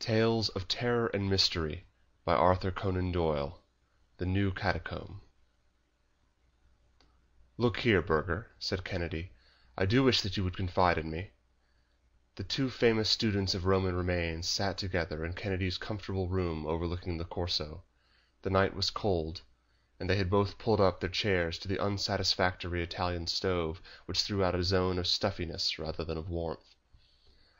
Tales of Terror and Mystery by Arthur Conan Doyle. The New Catacomb. "Look here, Burger," said Kennedy, "I do wish that you would confide in me." The two famous students of Roman remains sat together in Kennedy's comfortable room overlooking the Corso. The night was cold, and they had both pulled up their chairs to the unsatisfactory Italian stove, which threw out a zone of stuffiness rather than of warmth.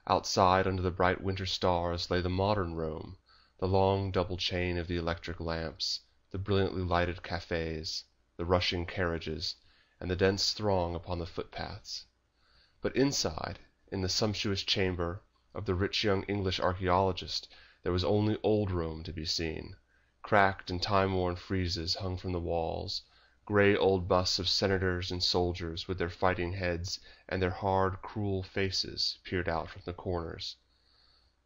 Outside, under the bright winter stars, lay the modern Rome, the long double chain of the electric lamps, the brilliantly lighted cafes, the rushing carriages, and the dense throng upon the footpaths. But inside, in the sumptuous chamber of the rich young English archaeologist, there was only old Rome to be seen. Cracked and time-worn friezes hung from the walls. Grey old busts of senators and soldiers with their fighting heads and their hard, cruel faces peered out from the corners.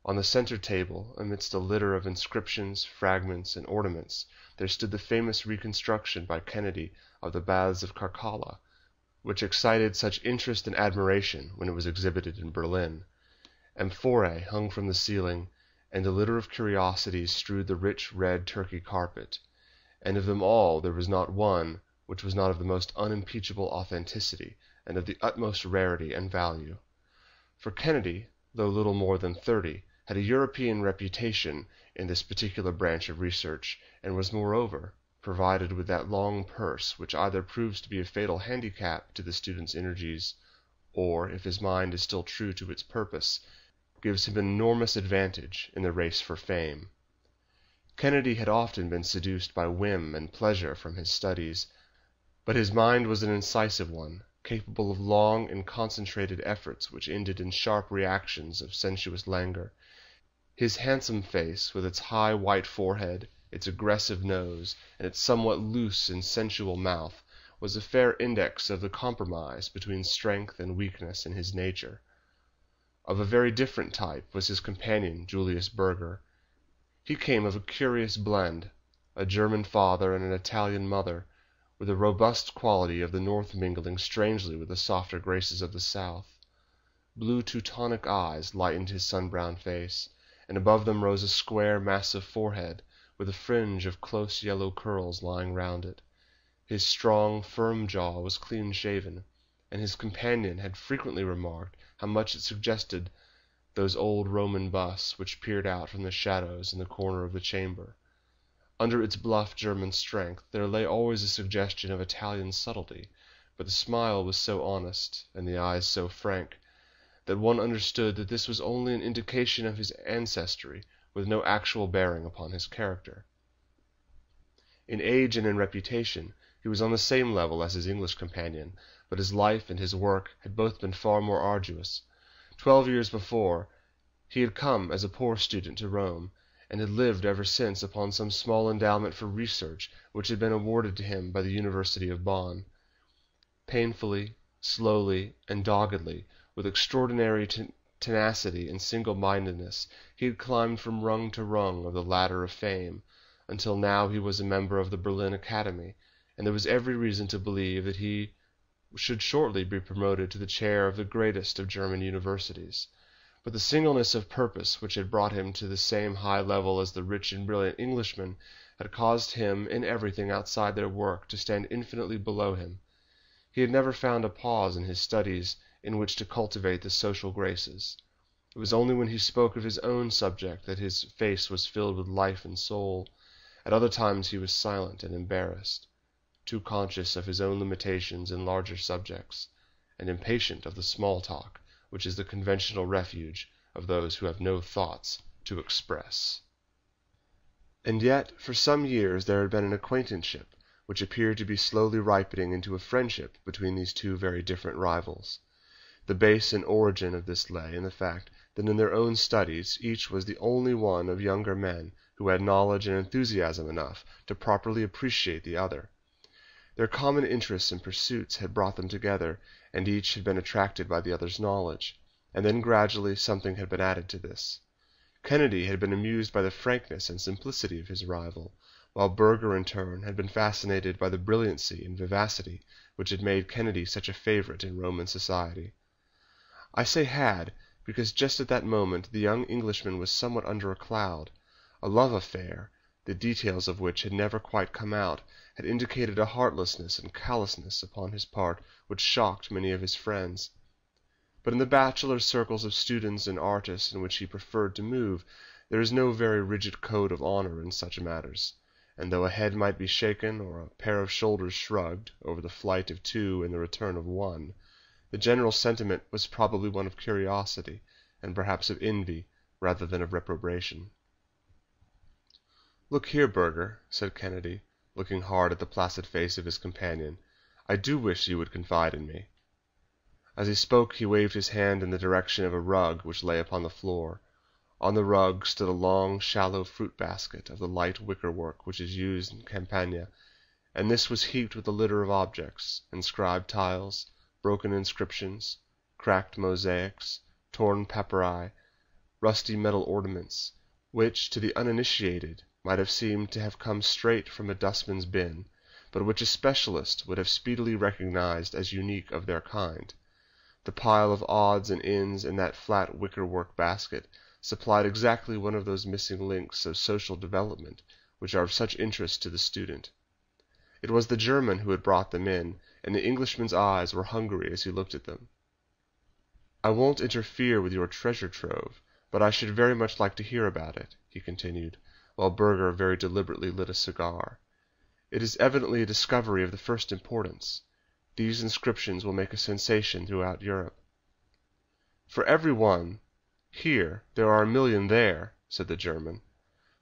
On the center table, amidst a litter of inscriptions, fragments, and ornaments, there stood the famous reconstruction by Kennedy of the Baths of Caracalla, which excited such interest and admiration when it was exhibited in Berlin. Amphorae hung from the ceiling, and a litter of curiosities strewed the rich red Turkey carpet, and of them all there was not one which was not of the most unimpeachable authenticity and of the utmost rarity and value. For Kennedy, though little more than 30, had a European reputation in this particular branch of research, and was moreover provided with that long purse which either proves to be a fatal handicap to the student's energies, or, if his mind is still true to its purpose, gives him an enormous advantage in the race for fame. Kennedy had often been seduced by whim and pleasure from his studies, but his mind was an incisive one, capable of long and concentrated efforts which ended in sharp reactions of sensuous languor. His handsome face, with its high white forehead, its aggressive nose, and its somewhat loose and sensual mouth, was a fair index of the compromise between strength and weakness in his nature. Of a very different type was his companion, Julius Burger. He came of a curious blend, a German father and an Italian mother, with a robust quality of the North mingling strangely with the softer graces of the South. Blue Teutonic eyes lightened his sun-browned face, and above them rose a square, massive forehead, with a fringe of close yellow curls lying round it. His strong, firm jaw was clean-shaven, and his companion had frequently remarked how much it suggested those old Roman busts which peered out from the shadows in the corner of the chamber. Under its bluff German strength there lay always a suggestion of Italian subtlety, but the smile was so honest, and the eyes so frank, that one understood that this was only an indication of his ancestry, with no actual bearing upon his character. In age and in reputation he was on the same level as his English companion, but his life and his work had both been far more arduous. 12 years before, he had come as a poor student to Rome, and had lived ever since upon some small endowment for research which had been awarded to him by the University of Bonn. Painfully, slowly, and doggedly, with extraordinary tenacity and single-mindedness, he had climbed from rung to rung of the ladder of fame, until now he was a member of the Berlin Academy, and there was every reason to believe that he should shortly be promoted to the chair of the greatest of German universities. But the singleness of purpose which had brought him to the same high level as the rich and brilliant Englishmen had caused him in everything outside their work to stand infinitely below him. He had never found a pause in his studies in which to cultivate the social graces. It was only when he spoke of his own subject that his face was filled with life and soul. At other times he was silent and embarrassed, too conscious of his own limitations in larger subjects, and impatient of the small talk which is the conventional refuge of those who have no thoughts to express. And yet, for some years there had been an acquaintanceship which appeared to be slowly ripening into a friendship between these two very different rivals. The base and origin of this lay in the fact that in their own studies each was the only one of younger men who had knowledge and enthusiasm enough to properly appreciate the other. Their common interests and pursuits had brought them together, and each had been attracted by the other's knowledge, and then gradually something had been added to this. Kennedy had been amused by the frankness and simplicity of his rival, while Burger in turn had been fascinated by the brilliancy and vivacity which had made Kennedy such a favorite in Roman society. I say had, because just at that moment the young Englishman was somewhat under a cloud. A love affair, the details of which had never quite come out, had indicated a heartlessness and callousness upon his part which shocked many of his friends. But in the bachelor circles of students and artists in which he preferred to move, there is no very rigid code of honor in such matters, and though a head might be shaken or a pair of shoulders shrugged over the flight of two and the return of one, the general sentiment was probably one of curiosity, and perhaps of envy, rather than of reprobation. "Look here, Burger," said Kennedy, looking hard at the placid face of his companion, "I do wish you would confide in me." As he spoke he waved his hand in the direction of a rug which lay upon the floor. On the rug stood a long, shallow fruit basket of the light wicker-work which is used in Campania, and this was heaped with a litter of objects, inscribed tiles, broken inscriptions, cracked mosaics, torn papyri, rusty metal ornaments, which, to the uninitiated, might have seemed to have come straight from a dustman's bin, but which a specialist would have speedily recognized as unique of their kind. The pile of odds and ends in that flat wicker-work basket supplied exactly one of those missing links of social development which are of such interest to the student. It was the German who had brought them in, and the Englishman's eyes were hungry as he looked at them. "I won't interfere with your treasure trove, but I should very much like to hear about it," he continued, while Burger very deliberately lit a cigar. "It is evidently a discovery of the first importance. These inscriptions will make a sensation throughout Europe." "For every one here there are a million there," said the German.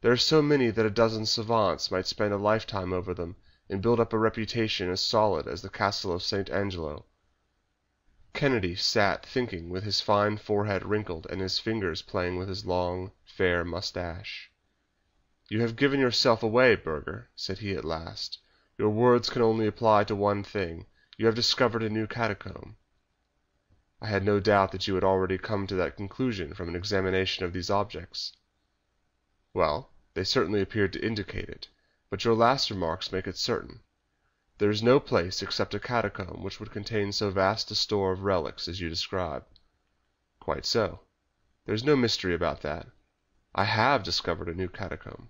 "There are so many that a dozen savants might spend a lifetime over them and build up a reputation as solid as the castle of St. Angelo." Kennedy sat thinking with his fine forehead wrinkled and his fingers playing with his long, fair moustache. "You have given yourself away, Burger," said he at last. "Your words can only apply to one thing. You have discovered a new catacomb." "I had no doubt that you had already come to that conclusion from an examination of these objects." "Well, they certainly appeared to indicate it, but your last remarks make it certain. There is no place except a catacomb which would contain so vast a store of relics as you describe." "Quite so. There is no mystery about that. I have discovered a new catacomb."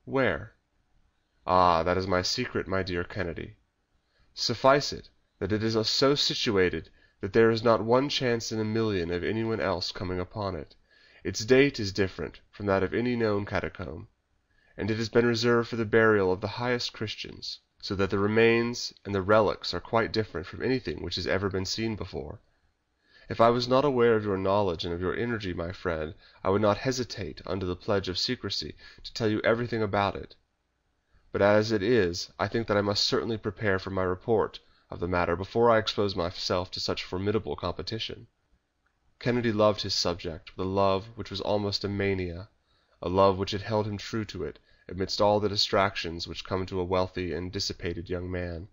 "Where?" "Ah, that is my secret, my dear Kennedy. Suffice it that it is so situated that there is not one chance in a million of anyone else coming upon it. Its date is different from that of any known catacomb, and it has been reserved for the burial of the highest Christians, so that the remains and the relics are quite different from anything which has ever been seen before. If I was not aware of your knowledge and of your energy, my friend, I would not hesitate, under the pledge of secrecy, to tell you everything about it. But as it is, I think that I must certainly prepare for my report of the matter before I expose myself to such formidable competition." Kennedy loved his subject with a love which was almost a mania, a love which had held him true to it amidst all the distractions which come to a wealthy and dissipated young man.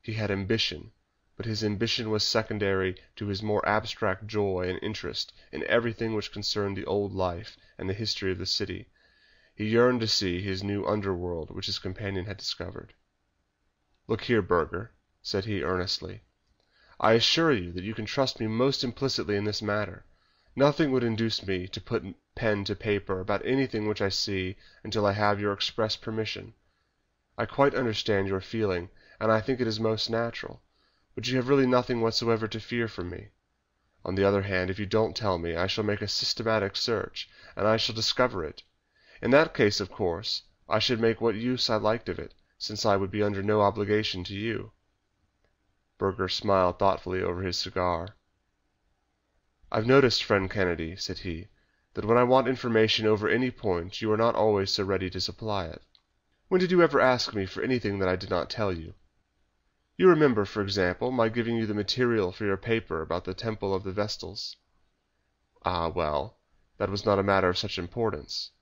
He had ambition, but his ambition was secondary to his more abstract joy and interest in everything which concerned the old life and the history of the city. He yearned to see his new underworld which his companion had discovered. "Look here, Burger," said he earnestly, "I assure you that you can trust me most implicitly in this matter. Nothing would induce me to put pen to paper about anything which I see until I have your express permission. I quite understand your feeling, and I think it is most natural, but you have really nothing whatsoever to fear from me. On the other hand, if you don't tell me, I shall make a systematic search, and I shall discover it. In that case, of course, I should make what use I liked of it, since I would be under no obligation to you." Burger smiled thoughtfully over his cigar. "I've noticed, friend Kennedy," said he, "that when I want information over any point you are not always so ready to supply it. When did you ever ask me for anything that I did not tell you? You remember, for example, my giving you the material for your paper about the Temple of the Vestals." "Ah, well, that was not a matter of such importance.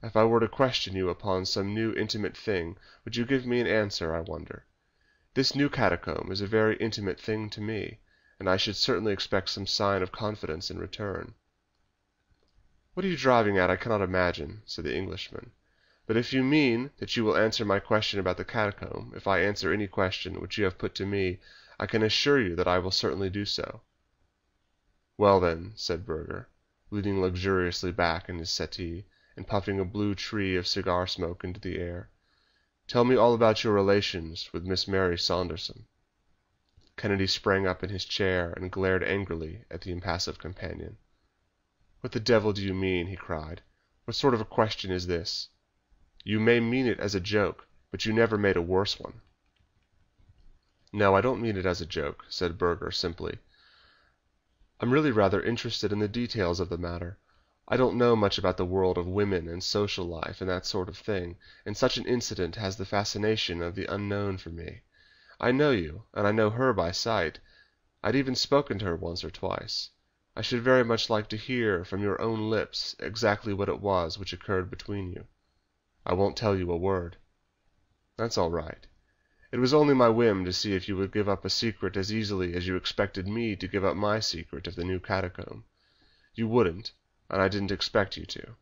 If I were to question you upon some new intimate thing, would you give me an answer, I wonder? This new catacomb is a very intimate thing to me, and I should certainly expect some sign of confidence in return." "What are you driving at, I cannot imagine," said the Englishman. "But if you mean that you will answer my question about the catacomb, if I answer any question which you have put to me, I can assure you that I will certainly do so." "Well, then," said Burger, leaning luxuriously back in his settee and puffing a blue tree of cigar smoke into the air, "tell me all about your relations with Miss Mary Saunderson." Kennedy sprang up in his chair and glared angrily at the impassive companion. "What the devil do you mean?" he cried. "What sort of a question is this? You may mean it as a joke, but you never made a worse one." "No, I don't mean it as a joke," said Burger simply. "I'm really rather interested in the details of the matter. I don't know much about the world of women and social life and that sort of thing, and such an incident has the fascination of the unknown for me. I know you, and I know her by sight. I'd even spoken to her once or twice. I should very much like to hear from your own lips exactly what it was which occurred between you. I won't tell you a word." "That's all right. It was only my whim to see if you would give up a secret as easily as you expected me to give up my secret of the new catacomb. You wouldn't, and I didn't expect you to.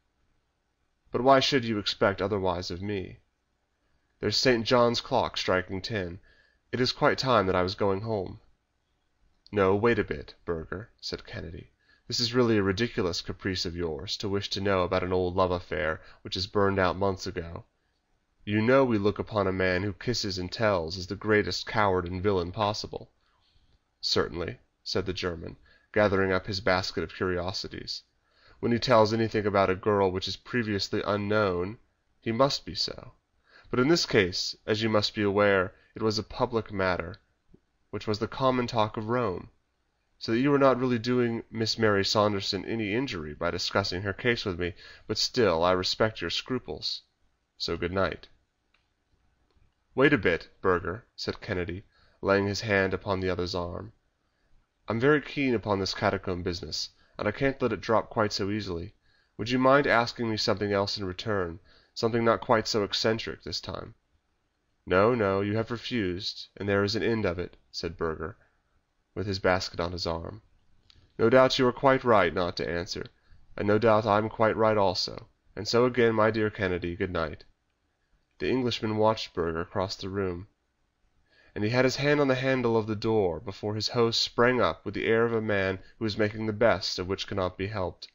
But why should you expect otherwise of me? There's St. John's clock striking 10. It is quite time that I was going home." "No, wait a bit, Burger," said Kennedy. "This is really a ridiculous caprice of yours, to wish to know about an old love affair which has burned out months ago. You know we look upon a man who kisses and tells as the greatest coward and villain possible." "Certainly," said the German, gathering up his basket of curiosities. "When he tells anything about a girl which is previously unknown, he must be so. But in this case, as you must be aware, it was a public matter, which was the common talk of Rome, so that you were not really doing Miss Mary Saunderson any injury by discussing her case with me, but still I respect your scruples. So good night." "Wait a bit, Burger," said Kennedy, laying his hand upon the other's arm. "I'm very keen upon this catacomb business, and I can't let it drop quite so easily. Would you mind asking me something else in return, something not quite so eccentric this time?" "No, no, you have refused, and there is an end of it," said Burger, with his basket on his arm. "No doubt you are quite right not to answer, and no doubt I am quite right also, and so again, my dear Kennedy, good night." The Englishman watched Burger cross the room, and he had his hand on the handle of the door before his host sprang up with the air of a man who is making the best of which cannot be helped.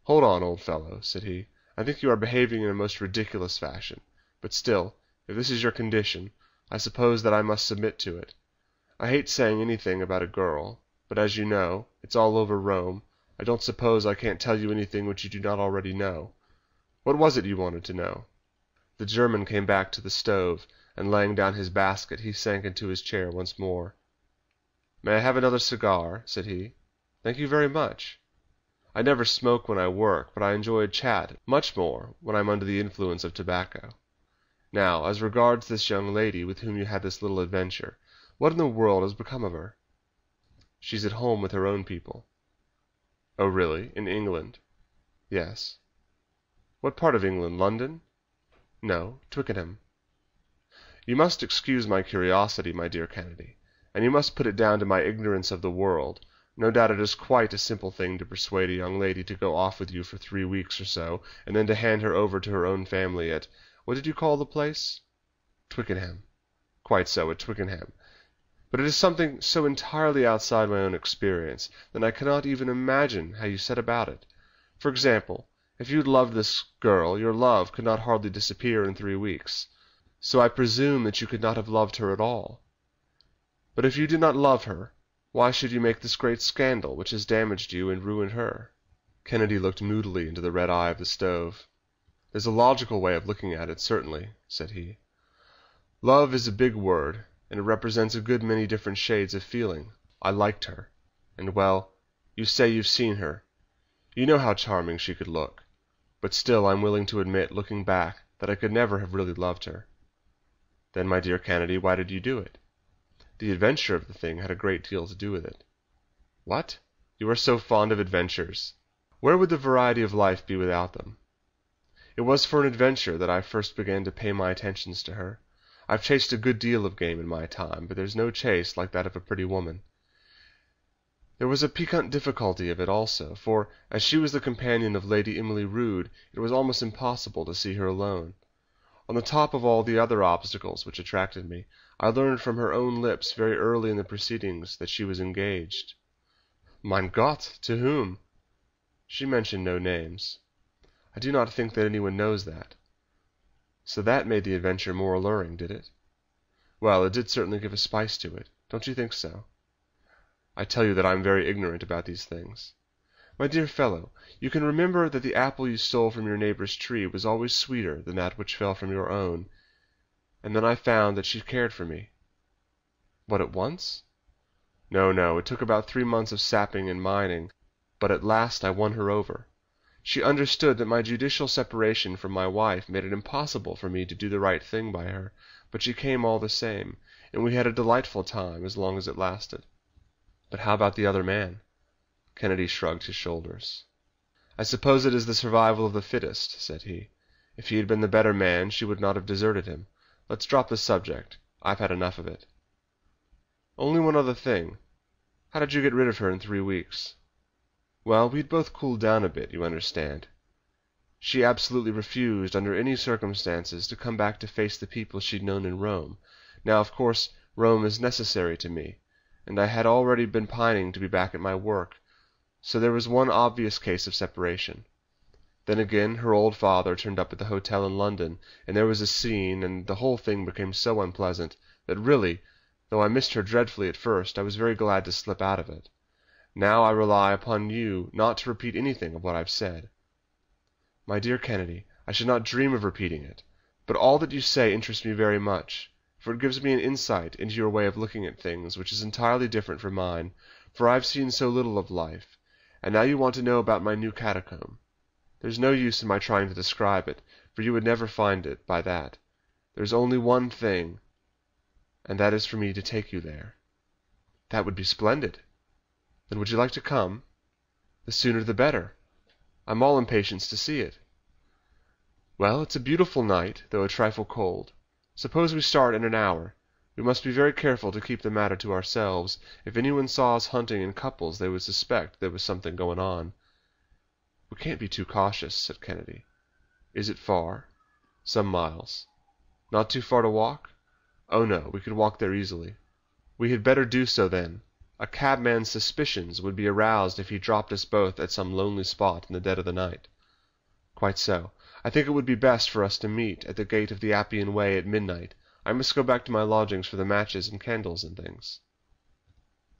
"Hold on, old fellow," said he. "I think you are behaving in a most ridiculous fashion, but still, if this is your condition, I suppose that I must submit to it. I hate saying anything about a girl, but as you know, it's all over Rome. I don't suppose I can't tell you anything which you do not already know. What was it you wanted to know?" The German came back to the stove, and laying down his basket, he sank into his chair once more. "May I have another cigar?" said he. "Thank you very much. I never smoke when I work, but I enjoy a chat much more when I am under the influence of tobacco. Now, as regards this young lady with whom you had this little adventure, what in the world has become of her?" "She's at home with her own people." "Oh, really? In England?" "Yes." "What part of England? London?" "No, Twickenham." "You must excuse my curiosity, my dear Kennedy, and you must put it down to my ignorance of the world. No doubt it is quite a simple thing to persuade a young lady to go off with you for 3 weeks or so, and then to hand her over to her own family at, what did you call the place?" "Twickenham." "Quite so, at Twickenham. But it is something so entirely outside my own experience that I cannot even imagine how you set about it. For example, if you had loved this girl, your love could not hardly disappear in 3 weeks. So I presume that you could not have loved her at all. But if you did not love her, why should you make this great scandal which has damaged you and ruined her?" Kennedy looked moodily into the red eye of the stove. "There's a logical way of looking at it, certainly," said he. "Love is a big word, and it represents a good many different shades of feeling. I liked her, and, well, you say you've seen her. You know how charming she could look. But still I'm willing to admit, looking back, that I could never have really loved her." "Then, my dear Kennedy, why did you do it?" "The adventure of the thing had a great deal to do with it." "What? You are so fond of adventures! Where would the variety of life be without them?" "It was for an adventure that I first began to pay my attentions to her. I've chased a good deal of game in my time, but there's no chase like that of a pretty woman. There was a piquant difficulty of it also, for, as she was the companion of Lady Emily Rood, it was almost impossible to see her alone. On the top of all the other obstacles which attracted me, I learned from her own lips very early in the proceedings that she was engaged." Mein Gott, to whom?" "She mentioned no names. I do not think that anyone knows that." "So that made the adventure more alluring, did it?" "Well, it did certainly give a spice to it. Don't you think so?" "I tell you that I am very ignorant about these things." "My dear fellow, you can remember that the apple you stole from your neighbor's tree was always sweeter than that which fell from your own. And then I found that she cared for me." "What, at once?" "No, no, it took about 3 months of sapping and mining, but at last I won her over. She understood that my judicial separation from my wife made it impossible for me to do the right thing by her, but she came all the same, and we had a delightful time as long as it lasted." "But how about the other man?" Kennedy shrugged his shoulders. "I suppose it is the survival of the fittest," said he. "If he had been the better man, she would not have deserted him. Let's drop the subject. I've had enough of it." "Only one other thing. How did you get rid of her in 3 weeks?" "Well, we'd both cooled down a bit, you understand. She absolutely refused, under any circumstances, to come back to face the people she'd known in Rome. Now, of course, Rome is necessary to me, and I had already been pining to be back at my work, so there was one obvious case of separation. Then again, her old father turned up at the hotel in London, and there was a scene, and the whole thing became so unpleasant that really, though I missed her dreadfully at first, I was very glad to slip out of it. Now I rely upon you not to repeat anything of what I've said." "My dear Kennedy, I should not dream of repeating it, but all that you say interests me very much, for it gives me an insight into your way of looking at things which is entirely different from mine, for I've seen so little of life. And now you want to know about my new catacomb. There's no use in my trying to describe it, for you would never find it by that. There's only one thing, and that is for me to take you there." "That would be splendid." "Then would you like to come?" "The sooner the better. I'm all impatience to see it." "Well, it's a beautiful night, though a trifle cold. Suppose we start in an hour. We must be very careful to keep the matter to ourselves. If anyone saw us hunting in couples, they would suspect there was something going on." "We can't be too cautious," said Kennedy. "Is it far?" "Some miles." "Not too far to walk?" "Oh, no, we could walk there easily." "We had better do so, then. A cabman's suspicions would be aroused if he dropped us both at some lonely spot in the dead of the night." "Quite so. I think it would be best for us to meet at the gate of the Appian Way at midnight. I must go back to my lodgings for the matches and candles and things."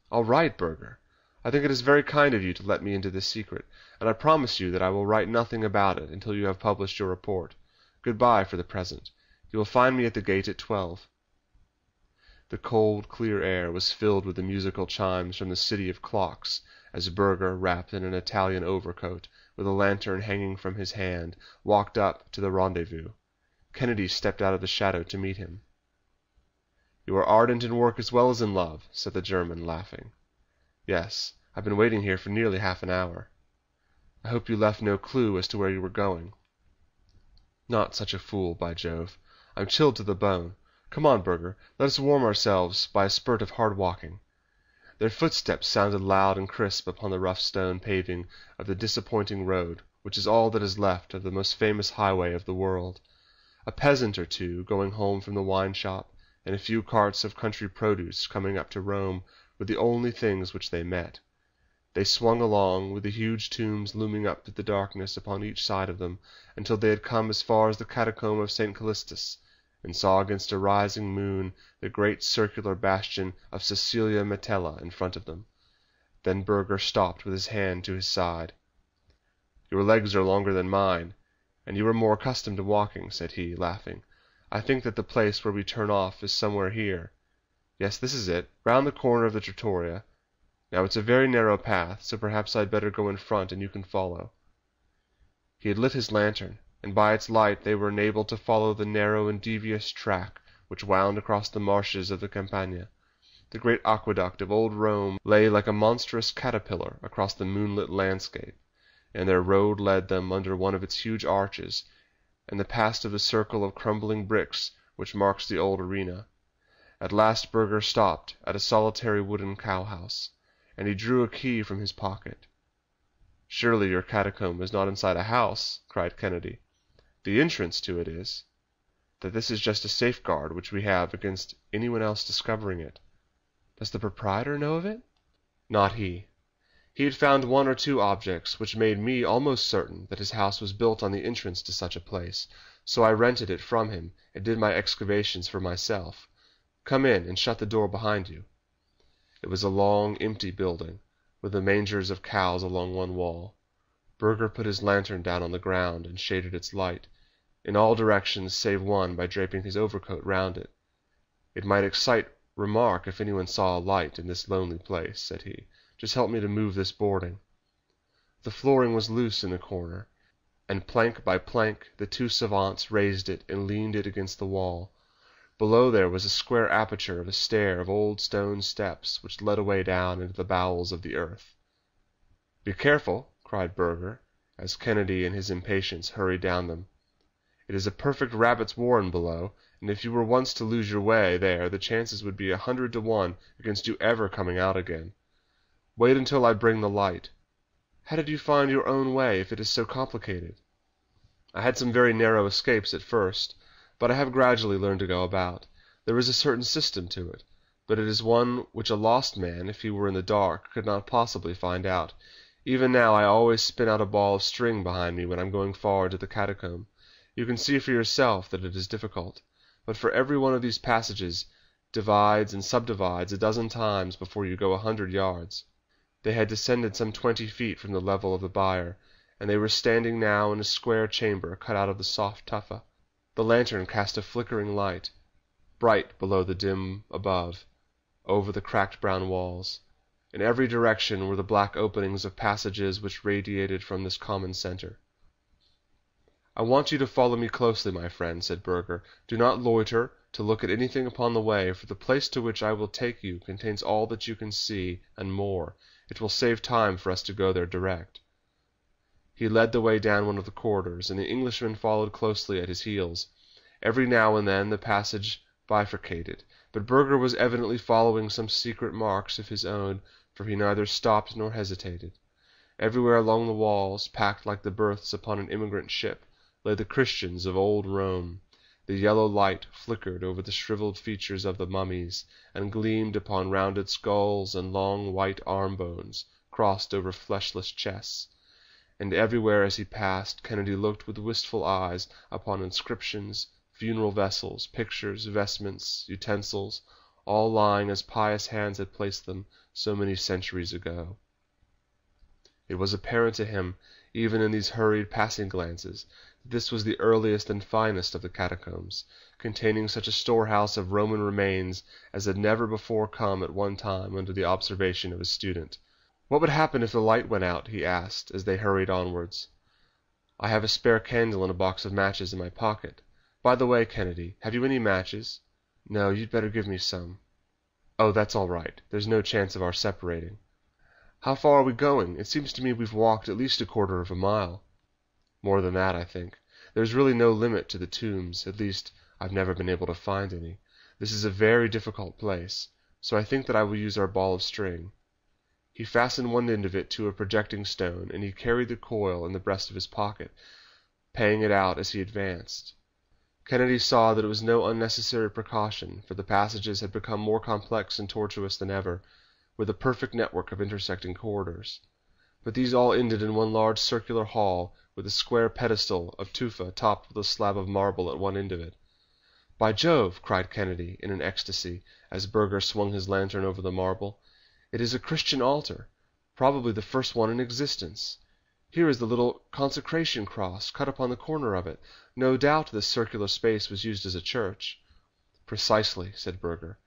"All right, Burger. I think it is very kind of you to let me into this secret, and I promise you that I will write nothing about it until you have published your report. Good-bye for the present. You will find me at the gate at 12. The cold, clear air was filled with the musical chimes from the city of clocks as Burger, wrapped in an Italian overcoat, with a lantern hanging from his hand, walked up to the rendezvous. Kennedy stepped out of the shadow to meet him. "You are ardent in work as well as in love," said the German, laughing. "Yes, I've been waiting here for nearly half an hour." "I hope you left no clue as to where you were going." "Not such a fool, by Jove. I'm chilled to the bone. Come on, Burger, let us warm ourselves by a spurt of hard walking." Their footsteps sounded loud and crisp upon the rough stone paving of the disappointing road, which is all that is left of the most famous highway of the world. A peasant or two going home from the wine shop, and a few carts of country produce coming up to Rome, were the only things which they met. They swung along, with the huge tombs looming up through the darkness upon each side of them, until they had come as far as the Catacomb of St. Callistus, and saw against a rising moon the great circular bastion of Cecilia Metella in front of them. Then Burger stopped with his hand to his side. "Your legs are longer than mine, and you are more accustomed to walking," said he, laughing. "I think that the place where we turn off is somewhere here. Yes, this is it, round the corner of the trattoria. Now it's a very narrow path, so perhaps I'd better go in front and you can follow." He had lit his lantern, and by its light they were enabled to follow the narrow and devious track which wound across the marshes of the Campagna. The great aqueduct of old Rome lay like a monstrous caterpillar across the moonlit landscape, and their road led them under one of its huge arches, and the past of the circle of crumbling bricks which marks the old arena. At last Burger stopped at a solitary wooden cowhouse, and he drew a key from his pocket. "Surely your catacomb is not inside a house?" cried Kennedy. "The entrance to it is." "That this is just a safeguard which we have against anyone else discovering it." "Does the proprietor know of it?" "Not he. He had found one or two objects which made me almost certain that his house was built on the entrance to such a place, so I rented it from him and did my excavations for myself. Come in and shut the door behind you." It was a long, empty building, with the mangers of cows along one wall. Burger put his lantern down on the ground and shaded its light, in all directions save one, by draping his overcoat round it. "It might excite remark if anyone saw a light in this lonely place," said he. "Just help me to move this boarding." The flooring was loose in the corner, and plank by plank the two savants raised it and leaned it against the wall. Below there was a square aperture of a stair of old stone steps which led away down into the bowels of the earth. "Be careful!" cried Burger, as Kennedy in his impatience hurried down them. "It is a perfect rabbit's warren below, and if you were once to lose your way there the chances would be 100 to 1 against you ever coming out again. Wait until I bring the light. How did you find your own way if it is so complicated?" "I had some very narrow escapes at first, but I have gradually learned to go about. There is a certain system to it, but it is one which a lost man, if he were in the dark, could not possibly find out. Even now I always spin out a ball of string behind me when I am going far into the Catacomb. You can see for yourself that it is difficult, but for every one of these passages divides and subdivides a dozen times before you go 100 yards. They had descended some 20 feet from the level of the byre, and they were standing now in a square chamber cut out of the soft tufa. The lantern cast a flickering light, bright below the dim above, over the cracked brown walls. In every direction were the black openings of passages which radiated from this common center. "I want you to follow me closely, my friend," said Burger. "Do not loiter to look at anything upon the way, for the place to which I will take you contains all that you can see, and more. It will save time for us to go there direct." He led the way down one of the corridors, and the Englishman followed closely at his heels. Every now and then the passage bifurcated, but Burger was evidently following some secret marks of his own, for he neither stopped nor hesitated. Everywhere along the walls, packed like the berths upon an emigrant ship, lay the Christians of old Rome. The yellow light flickered over the shriveled features of the mummies, and gleamed upon rounded skulls and long white arm bones crossed over fleshless chests. And everywhere as he passed, Kennedy looked with wistful eyes upon inscriptions, funeral vessels, pictures, vestments, utensils, all lying as pious hands had placed them so many centuries ago. It was apparent to him, even in these hurried passing glances, that this was the earliest and finest of the catacombs, containing such a storehouse of Roman remains as had never before come at one time under the observation of a student. "What would happen if the light went out?" he asked, as they hurried onwards. "I have a spare candle and a box of matches in my pocket. By the way, Kennedy, have you any matches?" "No, you'd better give me some." "Oh, that's all right. There's no chance of our separating." "How far are we going? It seems to me we've walked at least 1/4 of a mile." "More than that, I think. There's really no limit to the tombs. At least, I've never been able to find any. This is a very difficult place, so I think that I will use our ball of string." He fastened one end of it to a projecting stone, and he carried the coil in the breast of his pocket, paying it out as he advanced. Kennedy saw that it was no unnecessary precaution, for the passages had become more complex and tortuous than ever, with a perfect network of intersecting corridors. But these all ended in one large circular hall, with a square pedestal of tufa topped with a slab of marble at one end of it. "By Jove!" cried Kennedy, in an ecstasy, as Burger swung his lantern over the marble. "It is a Christian altar, probably the first one in existence. Here is the little consecration cross cut upon the corner of it. No doubt this circular space was used as a church." "Precisely," said Burger.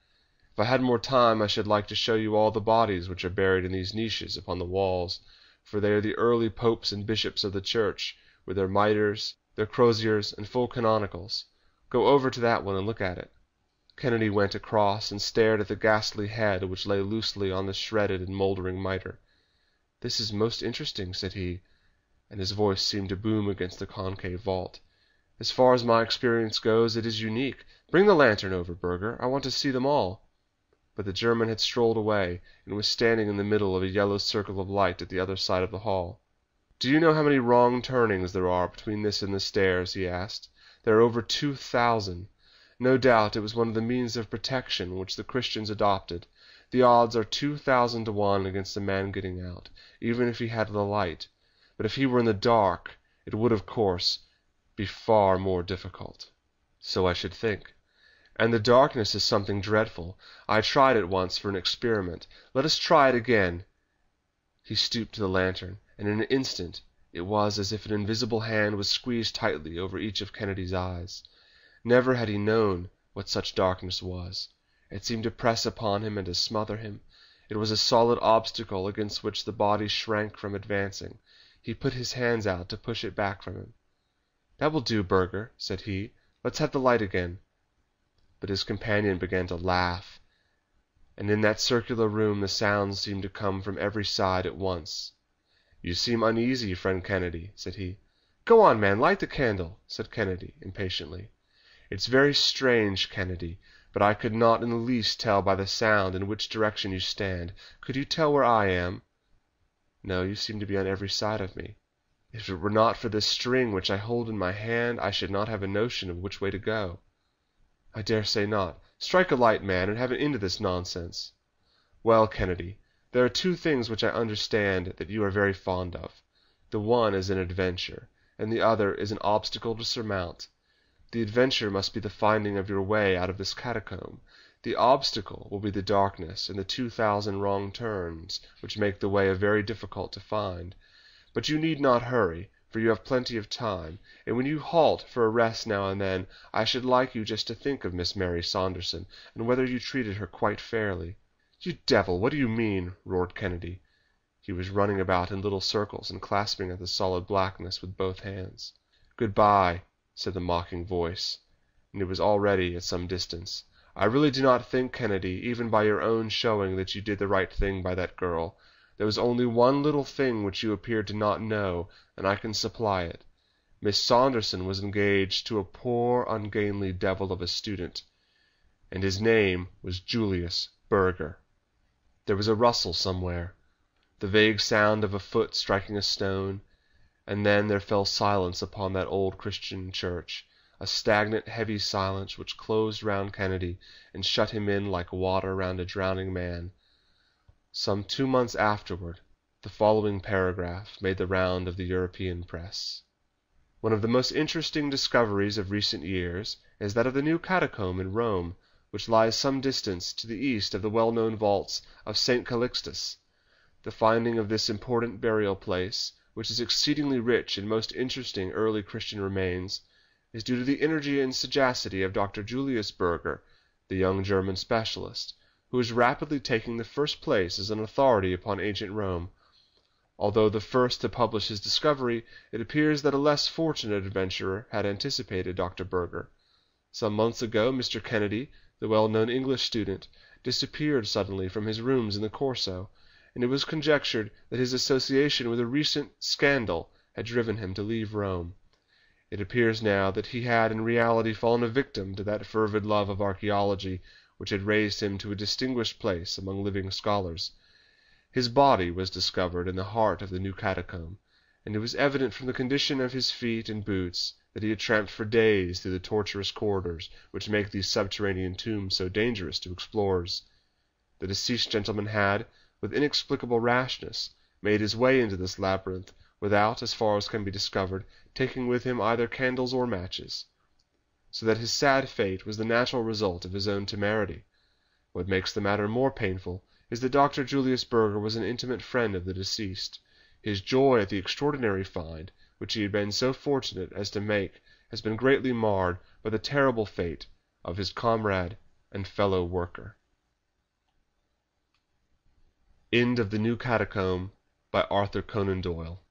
"If I had more time I should like to show you all the bodies which are buried in these niches upon the walls, for they are the early popes and bishops of the church, with their mitres, their croziers, and full canonicals. Go over to that one and look at it." Kennedy went across and stared at the ghastly head which lay loosely on the shredded and mouldering mitre. "This is most interesting," said he, and his voice seemed to boom against the concave vault. "As far as my experience goes, it is unique. Bring the lantern over, Burger. I want to see them all." But the German had strolled away, and was standing in the middle of a yellow circle of light at the other side of the hall. "Do you know how many wrong turnings there are between this and the stairs?" he asked. "There are over 2,000. No doubt it was one of the means of protection which the Christians adopted. The odds are 2,000 to 1 against a man getting out, even if he had the light. But if he were in the dark, it would, of course, be far more difficult." "So I should think. And the darkness is something dreadful. I tried it once for an experiment. Let us try it again." He stooped to the lantern, and in an instant it was as if an invisible hand was squeezed tightly over each of Kennedy's eyes. Never had he known what such darkness was. It seemed to press upon him and to smother him. It was a solid obstacle against which the body shrank from advancing. He put his hands out to push it back from him. "That will do, Burger," said he. "Let's have the light again." But his companion began to laugh, and in that circular room the sounds seemed to come from every side at once. "You seem uneasy, friend Kennedy," said he. "Go on, man, light the candle," said Kennedy impatiently. "It's very strange, Kennedy, but I could not in the least tell by the sound in which direction you stand. Could you tell where I am?" "No, you seem to be on every side of me." "If it were not for this string which I hold in my hand, I should not have a notion of which way to go." "I dare say not. Strike a light, man, and have an end of this nonsense." "Well, Kennedy, there are two things which I understand that you are very fond of. The one is an adventure, and the other is an obstacle to surmount. The adventure must be the finding of your way out of this catacomb. The obstacle will be the darkness and the 2,000 wrong turns, which make the way very difficult to find. But you need not hurry, for you have plenty of time, and when you halt for a rest now and then, I should like you just to think of Miss Mary Saunderson, and whether you treated her quite fairly." "You devil, what do you mean?" roared Kennedy. He was running about in little circles and clasping at the solid blackness with both hands. "Good-bye," said the mocking voice, and it was already at some distance. "I really do not think, Kennedy, even by your own showing, that you did the right thing by that girl. There was only one little thing which you appeared to not know, and I can supply it. Miss Saunderson was engaged to a poor, ungainly devil of a student, and his name was Julius Burger." There was a rustle somewhere, the vague sound of a foot striking a stone, and then there fell silence upon that old Christian church, a stagnant, heavy silence which closed round Kennedy and shut him in like water round a drowning man. Some 2 months afterward, the following paragraph made the round of the European press. "One of the most interesting discoveries of recent years is that of the new Catacomb in Rome, which lies some distance to the east of the well-known vaults of St. Calixtus. The finding of this important burial place, which is exceedingly rich in most interesting early Christian remains, is due to the energy and sagacity of Dr. Julius Burger, the young German specialist, who is rapidly taking the first place as an authority upon ancient Rome. Although the first to publish his discovery, it appears that a less fortunate adventurer had anticipated Dr. Burger. Some months ago Mr. Kennedy, the well-known English student, disappeared suddenly from his rooms in the Corso, and it was conjectured that his association with a recent scandal had driven him to leave Rome. It appears now that he had in reality fallen a victim to that fervid love of archaeology which had raised him to a distinguished place among living scholars. His body was discovered in the heart of the new catacomb, and it was evident from the condition of his feet and boots that he had tramped for days through the tortuous corridors which make these subterranean tombs so dangerous to explorers. The deceased gentleman had, with inexplicable rashness, made his way into this labyrinth without, as far as can be discovered, taking with him either candles or matches, so that his sad fate was the natural result of his own temerity. What makes the matter more painful is that Dr. Julius Burger was an intimate friend of the deceased. His joy at the extraordinary find, which he had been so fortunate as to make, has been greatly marred by the terrible fate of his comrade and fellow worker. End of The New Catacomb by Arthur Conan Doyle.